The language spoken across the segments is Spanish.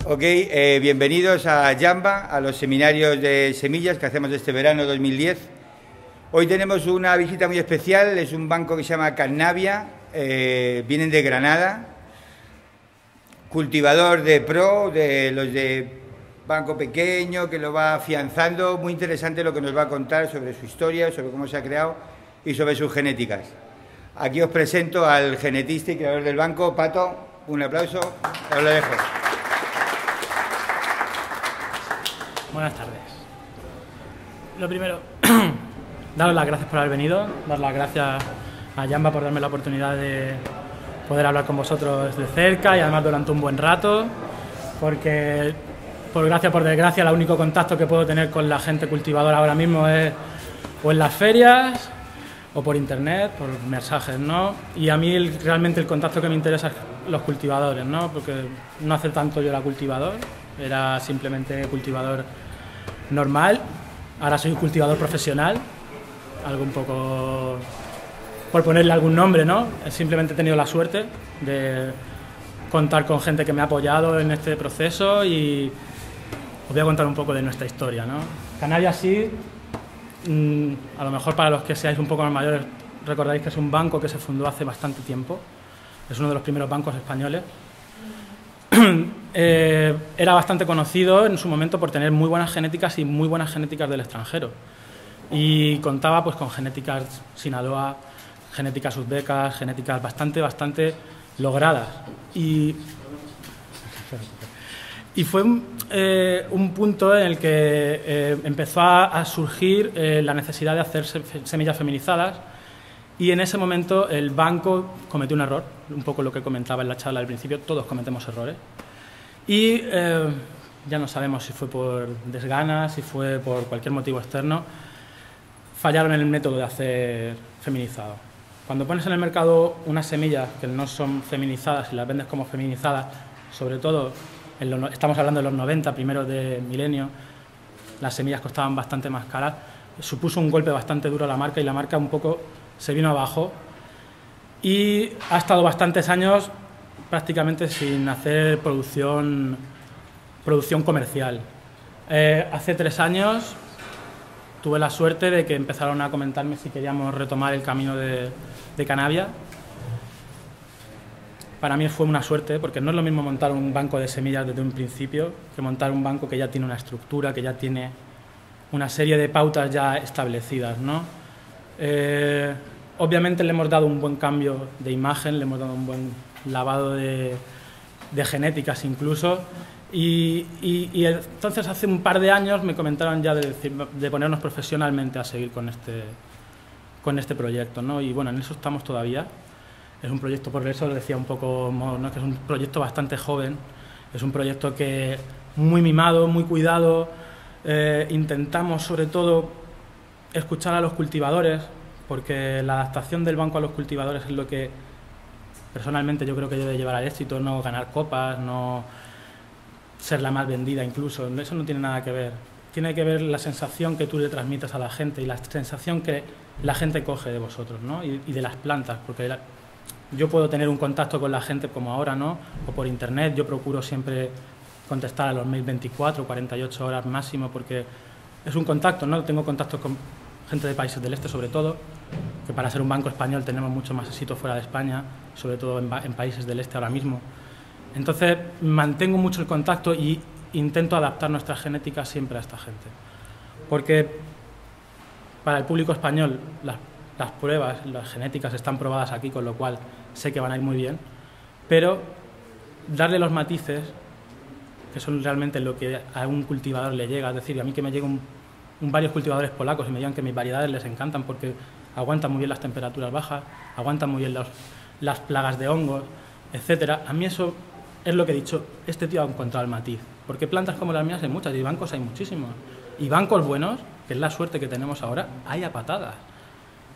Ok, bienvenidos a Jamba, a los seminarios de semillas que hacemos este verano 2010. Hoy tenemos una visita muy especial, es un banco que se llama Carnavia, vienen de Granada, cultivador de pro, de los de banco pequeño, que lo va afianzando. Muy interesante lo que nos va a contar sobre su historia, sobre cómo se ha creado y sobre sus genéticas. Aquí os presento al genetista y creador del banco, Pato, un aplauso, os lo dejo. Buenas tardes. Lo primero, daros las gracias por haber venido, dar las gracias a Jamba por darme la oportunidad de poder hablar con vosotros de cerca y además durante un buen rato, porque por gracia o por desgracia el único contacto que puedo tener con la gente cultivadora ahora mismo es o en las ferias o por internet, por mensajes, ¿no? Y a mí realmente el contacto que me interesa es los cultivadores, ¿no? Porque no hace tanto yo era cultivador, era simplemente cultivador normal, ahora soy un cultivador profesional, algo un poco por ponerle algún nombre, ¿no? Simplemente he tenido la suerte de contar con gente que me ha apoyado en este proceso y os voy a contar un poco de nuestra historia, ¿no? Carnavia sí, a lo mejor para los que seáis un poco más mayores recordáis que es un banco que se fundó hace bastante tiempo, es uno de los primeros bancos españoles. Era bastante conocido en su momento por tener muy buenas genéticas y muy buenas genéticas del extranjero y contaba pues con genéticas Sinaloa, genéticas uzbecas, genéticas bastante logradas y fue un punto en el que empezó a surgir la necesidad de hacer semillas feminizadas y en ese momento el banco cometió un error, un poco lo que comentaba en la charla al principio, todos cometemos errores. Y ya no sabemos si fue por desgana, si fue por cualquier motivo externo, fallaron en el método de hacer feminizado. Cuando pones en el mercado unas semillas que no son feminizadas y las vendes como feminizadas, sobre todo, estamos hablando de los 90, primeros de milenio, las semillas costaban bastante más caras, supuso un golpe bastante duro a la marca y la marca un poco se vino abajo y ha estado bastantes años prácticamente sin hacer producción comercial. Hace 3 años tuve la suerte de que empezaron a comentarme si queríamos retomar el camino de Carnavia. Para mí fue una suerte, porque no es lo mismo montar un banco de semillas desde un principio que montar un banco que ya tiene una estructura, que ya tiene una serie de pautas ya establecidas, ¿no? Obviamente le hemos dado un buen cambio de imagen, le hemos dado un buen lavado de genéticas incluso y entonces hace un par de años me comentaron ya de ponernos profesionalmente a seguir con este proyecto, ¿no? Y bueno, en eso estamos todavía. Es un proyecto, por eso decía un poco, ¿no?, que es un proyecto bastante joven, es un proyecto que muy mimado, muy cuidado, intentamos sobre todo escuchar a los cultivadores, porque la adaptación del banco a los cultivadores es lo que personalmente yo creo que debe llevar al éxito, no ganar copas, no ser la más vendida incluso, eso no tiene nada que ver. Tiene que ver la sensación que tú le transmites a la gente y la sensación que la gente coge de vosotros, ¿no? y de las plantas, porque yo puedo tener un contacto con la gente como ahora, ¿no? O por internet, yo procuro siempre contestar a los mails 24 o 48 horas máximo porque es un contacto, ¿no? Tengo contactos con gente de países del este sobre todo, que para ser un banco español tenemos mucho más éxito fuera de España, sobre todo en países del este ahora mismo. Entonces mantengo mucho el contacto y intento adaptar nuestra genética siempre a esta gente. Porque para el público español las pruebas, las genéticas están probadas aquí, con lo cual sé que van a ir muy bien, pero darle los matices, que son realmente lo que a un cultivador le llega, es decir, a mí que me lleguen varios cultivadores polacos y me digan que mis variedades les encantan porque aguantan muy bien las temperaturas bajas, aguantan muy bien las plagas de hongos, etcétera. A mí eso es lo que he dicho, este tío ha encontrado el matiz, porque plantas como las mías hay muchas y bancos hay muchísimos, y bancos buenos, que es la suerte que tenemos ahora, hay a patadas.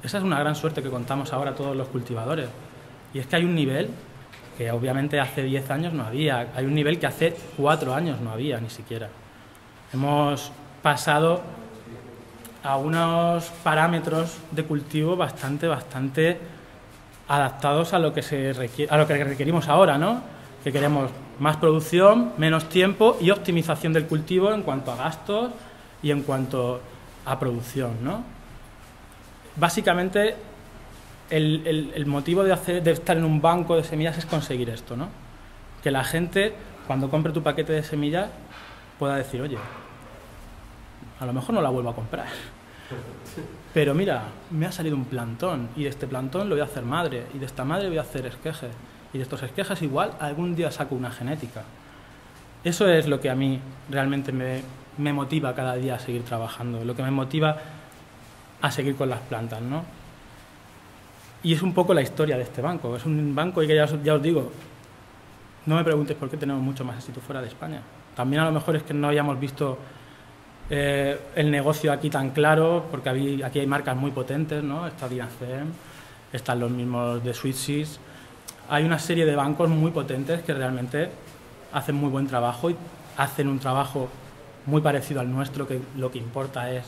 Esa es una gran suerte que contamos ahora todos los cultivadores, y es que hay un nivel que obviamente hace 10 años no había, hay un nivel que hace 4 años no había ni siquiera. Hemos pasado a unos parámetros de cultivo bastante adaptados a lo que requerimos ahora, ¿no? que queremos más producción, menos tiempo y optimización del cultivo en cuanto a gastos y en cuanto a producción, ¿no? Básicamente, el motivo de estar en un banco de semillas es conseguir esto, ¿no? Que la gente, cuando compre tu paquete de semillas, pueda decir, oye, a lo mejor no la vuelvo a comprar, pero mira, me ha salido un plantón y de este plantón lo voy a hacer madre y de esta madre voy a hacer esquejes y de estos esquejes igual algún día saco una genética. Eso es lo que a mí realmente me motiva cada día a seguir trabajando, lo que me motiva a seguir con las plantas, ¿no? Y es un poco la historia de este banco. Es un banco y que ya os digo, no me preguntes por qué tenemos mucho más éxito fuera de España. También a lo mejor es que no hayamos visto el negocio aquí tan claro, porque aquí hay marcas muy potentes, ¿no? Está Dinacem, están los mismos de Sweetseeds. Hay una serie de bancos muy potentes que realmente hacen muy buen trabajo y hacen un trabajo muy parecido al nuestro, que lo que importa es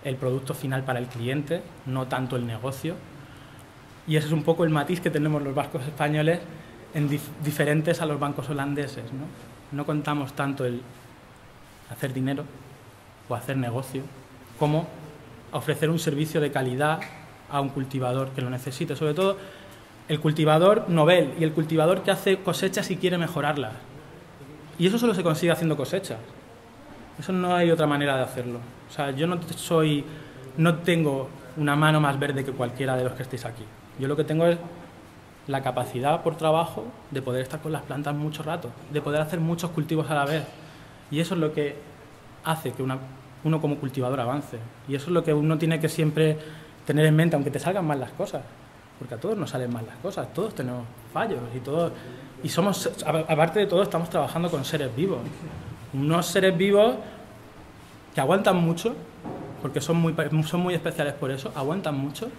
el producto final para el cliente, no tanto el negocio. Y ese es un poco el matiz que tenemos los bancos españoles diferentes a los bancos holandeses, ¿no? No contamos tanto el hacer dinero o hacer negocio como ofrecer un servicio de calidad a un cultivador que lo necesite, sobre todo el cultivador novel y el cultivador que hace cosechas y quiere mejorarlas. Y eso solo se consigue haciendo cosechas. Eso no hay otra manera de hacerlo. O sea, yo no tengo una mano más verde que cualquiera de los que estéis aquí. Yo lo que tengo es la capacidad por trabajo de poder estar con las plantas mucho rato, de poder hacer muchos cultivos a la vez. Y eso es lo que hace que uno como cultivador avance. Y eso es lo que uno tiene que siempre tener en mente, aunque te salgan mal las cosas. Porque a todos nos salen mal las cosas, todos tenemos fallos y somos, aparte de todo, estamos trabajando con seres vivos. Unos seres vivos que aguantan mucho, porque son muy especiales por eso, aguantan mucho.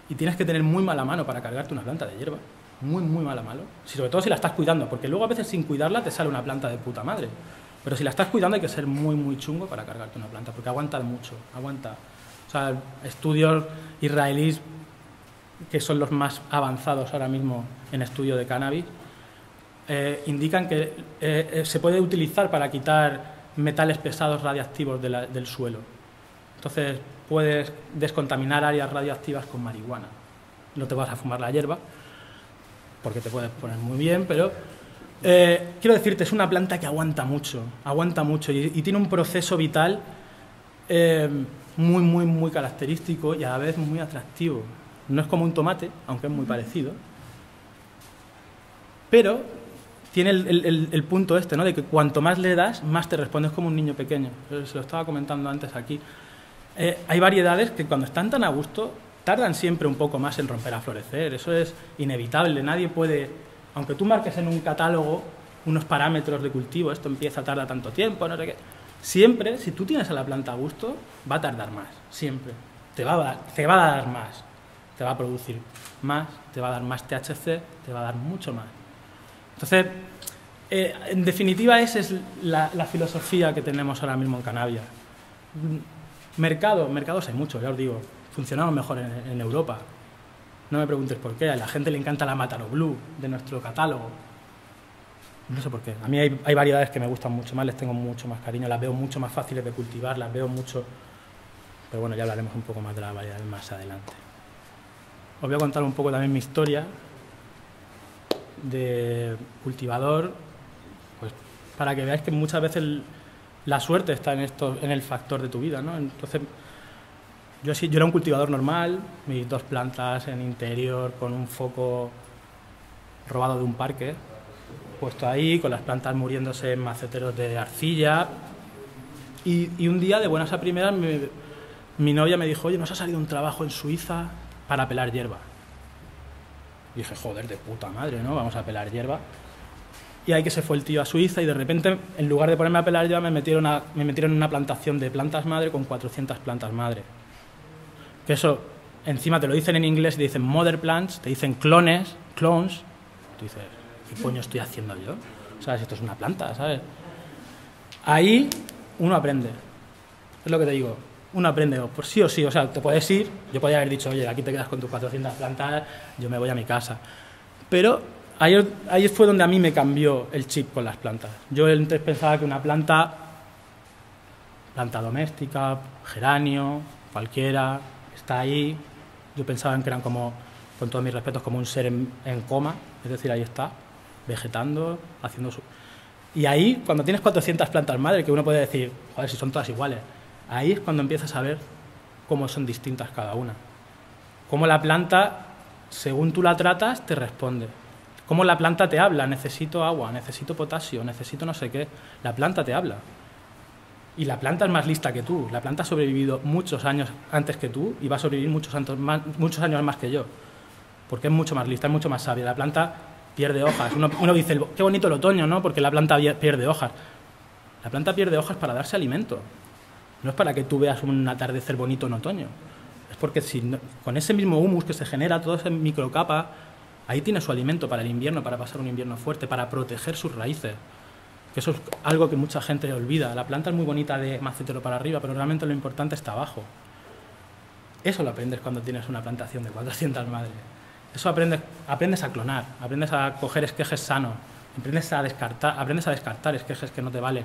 Y tienes que tener muy mala mano para cargarte una planta de hierba. Muy, muy mala mano. Sobre todo si la estás cuidando, porque luego a veces sin cuidarla te sale una planta de puta madre. Pero si la estás cuidando hay que ser muy, muy chungo para cargarte una planta, porque aguanta mucho, aguanta. O sea, estudios israelíes, que son los más avanzados ahora mismo en estudio de cannabis, indican que se puede utilizar para quitar metales pesados radiactivos del suelo. Entonces, puedes descontaminar áreas radioactivas con marihuana. No te vas a fumar la hierba, porque te puedes poner muy bien, pero quiero decirte, es una planta que aguanta mucho y tiene un proceso vital muy, muy, muy característico y a la vez muy atractivo. No es como un tomate, aunque es muy parecido, pero tiene el punto este, ¿no? De que cuanto más le das, más te respondes como un niño pequeño. Se lo estaba comentando antes aquí. Hay variedades que cuando están tan a gusto tardan siempre un poco más en romper a florecer. Eso es inevitable. Nadie puede, aunque tú marques en un catálogo unos parámetros de cultivo, esto tarda tanto tiempo, no sé qué. Siempre, si tú tienes a la planta a gusto, va a tardar más. Siempre. Te va a dar más. Te va a producir más, te va a dar más THC, te va a dar mucho más. Entonces, en definitiva, esa es la filosofía que tenemos ahora mismo en Cannabia. Mercados hay muchos, ya os digo. Funcionamos mejor en Europa. No me preguntes por qué. A la gente le encanta la Mataro Blue de nuestro catálogo. No sé por qué. A mí hay variedades que me gustan mucho más, les tengo mucho más cariño, las veo mucho más fáciles de cultivar, las veo mucho... Pero bueno, ya hablaremos un poco más de las variedades más adelante. Os voy a contar un poco también mi historia de cultivador, pues para que veáis que muchas veces la suerte está en el factor de tu vida, ¿no? Entonces, yo era un cultivador normal, mis 2 plantas en interior con un foco robado de un parque, puesto ahí, con las plantas muriéndose en maceteros de arcilla. Y un día, de buenas a primeras, mi novia me dijo, oye, ¿nos ha salido un trabajo en Suiza para pelar hierba? Y dije, joder, de puta madre, ¿no? Vamos a pelar hierba. Y ahí que se fue el tío a Suiza y de repente, en lugar de ponerme a pelar hierba, me metieron en una plantación de plantas madre con 400 plantas madre. Que eso, encima te lo dicen en inglés y te dicen mother plants, te dicen clones. Tú dices, ¿qué coño estoy haciendo yo? ¿Sabes? Esto es una planta, ¿sabes? Ahí uno aprende. Es lo que te digo. Uno aprende, por sí o sí, o sea, te puedes ir, yo podría haber dicho, oye, aquí te quedas con tus 400 plantas, yo me voy a mi casa. Pero ahí fue donde a mí me cambió el chip con las plantas. Yo antes pensaba que una planta doméstica, geranio, cualquiera, está ahí. Yo pensaba en que eran como, con todos mis respetos, como un ser en coma, es decir, ahí está, vegetando, haciendo su... Y ahí, cuando tienes 400 plantas madre, que uno puede decir, joder, si son todas iguales, ahí es cuando empiezas a ver cómo son distintas cada una. Cómo la planta, según tú la tratas, te responde. Cómo la planta te habla, necesito agua, necesito potasio, necesito no sé qué. La planta te habla. Y la planta es más lista que tú. La planta ha sobrevivido muchos años antes que tú y va a sobrevivir muchos años más que yo. Porque es mucho más lista, es mucho más sabia. La planta pierde hojas. Uno dice, qué bonito el otoño, ¿no? Porque la planta pierde hojas. La planta pierde hojas para darse alimento. No es para que tú veas un atardecer bonito en otoño. Es porque con ese mismo humus que se genera, toda esa microcapa, ahí tiene su alimento para el invierno, para pasar un invierno fuerte, para proteger sus raíces. Que eso es algo que mucha gente olvida. La planta es muy bonita de macetero para arriba, pero realmente lo importante está abajo. Eso lo aprendes cuando tienes una plantación de 400 madres. Eso aprendes a clonar, aprendes a coger esquejes sanos, aprendes a descartar esquejes que no te valen.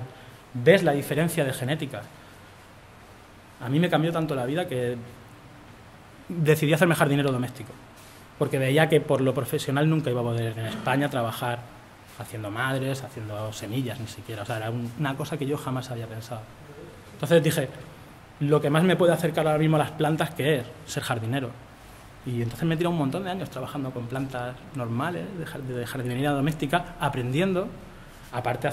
Ves la diferencia de genética. A mí me cambió tanto la vida que decidí hacerme jardinero doméstico, porque veía que por lo profesional nunca iba a poder en España trabajar haciendo madres, haciendo semillas ni siquiera. O sea, era una cosa que yo jamás había pensado. Entonces dije, lo que más me puede acercar ahora mismo a las plantas, ¿qué es? Ser jardinero. Y entonces me he tirado un montón de años trabajando con plantas normales, de jardinería doméstica, aprendiendo. Aparte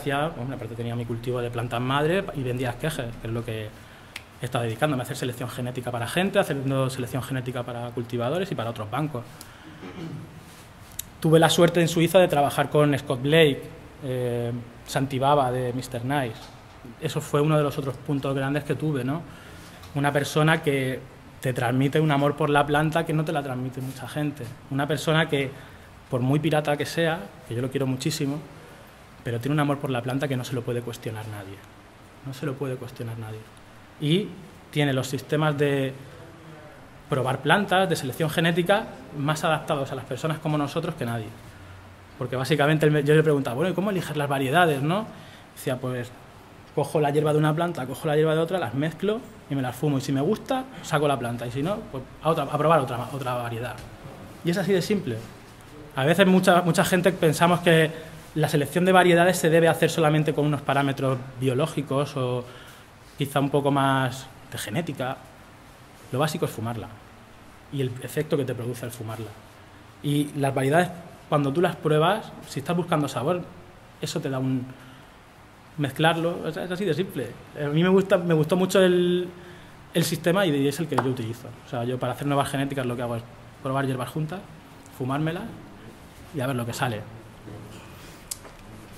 tenía mi cultivo de plantas madre y vendía esquejes, que es lo que he estado dedicándome a hacer selección genética para gente, haciendo selección genética para cultivadores y para otros bancos. Tuve la suerte en Suiza de trabajar con Scott Blake, Santi Baba de Mr. Nice. Eso fue uno de los otros puntos grandes que tuve, ¿no? Una persona que te transmite un amor por la planta que no te la transmite mucha gente. Una persona que, por muy pirata que sea, que yo lo quiero muchísimo, pero tiene un amor por la planta que no se lo puede cuestionar nadie. No se lo puede cuestionar nadie. Y tiene los sistemas de probar plantas, de selección genética, más adaptados a las personas como nosotros que nadie. Porque básicamente yo le preguntaba, bueno, ¿y cómo eliges las variedades, no? Decía, pues cojo la hierba de una planta, cojo la hierba de otra, las mezclo y me las fumo. Y si me gusta, saco la planta. Y si no, pues a probar otra variedad. Y es así de simple. A veces mucha gente pensamos que la selección de variedades se debe hacer solamente con unos parámetros biológicos o quizá un poco más de genética. Lo básico es fumarla y el efecto que te produce al fumarla. Y las variedades, cuando tú las pruebas, si estás buscando sabor, eso te da un... mezclarlo, es así de simple. A mí me gustó mucho el sistema y es el que yo utilizo. O sea, yo para hacer nuevas genéticas lo que hago es probar hierbas juntas, fumármelas y a ver lo que sale.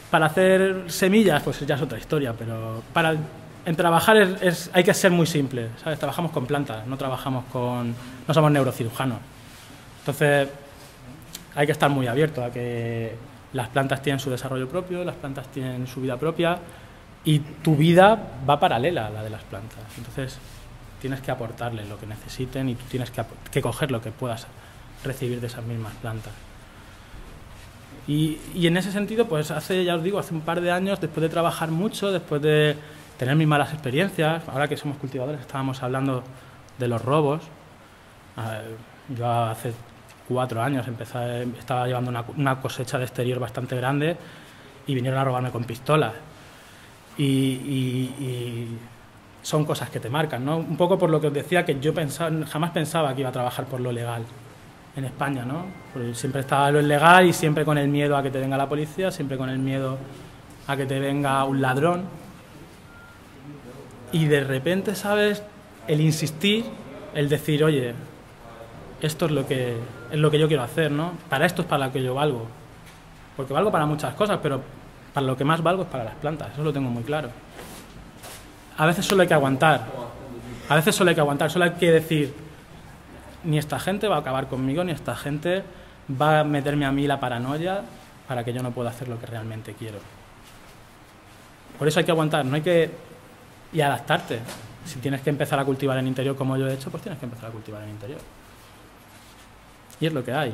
Para hacer semillas, pues ya es otra historia, pero en trabajar hay que ser muy simple, ¿sabes? Trabajamos con plantas, no somos neurocirujanos. Entonces, hay que estar muy abierto a que las plantas tienen su desarrollo propio, las plantas tienen su vida propia y tu vida va paralela a la de las plantas. Entonces, tienes que aportarles lo que necesiten y tú tienes que coger lo que puedas recibir de esas mismas plantas. Y en ese sentido, pues ya os digo, hace un par de años, después de trabajar mucho, después de tener mis malas experiencias, ahora que somos cultivadores, estábamos hablando de los robos. Yo hace 4 años estaba llevando una cosecha de exterior bastante grande y vinieron a robarme con pistolas. Y son cosas que te marcan, ¿no? Un poco por lo que os decía, que yo jamás pensaba que iba a trabajar por lo legal en España, ¿no? Porque siempre estaba lo ilegal y siempre con el miedo a que te venga la policía, siempre con el miedo a que te venga un ladrón. Y de repente, ¿sabes? El insistir, el decir, oye, esto es lo que yo quiero hacer, ¿no? Para esto es para lo que yo valgo. Porque valgo para muchas cosas, pero para lo que más valgo es para las plantas, eso lo tengo muy claro. A veces solo hay que aguantar. Solo hay que decir, ni esta gente va a acabar conmigo, ni esta gente va a meterme a mí la paranoia para que yo no pueda hacer lo que realmente quiero. Por eso hay que aguantar, y adaptarte. Si tienes que empezar a cultivar en interior como yo he hecho, pues tienes que empezar a cultivar en interior. Y es lo que hay.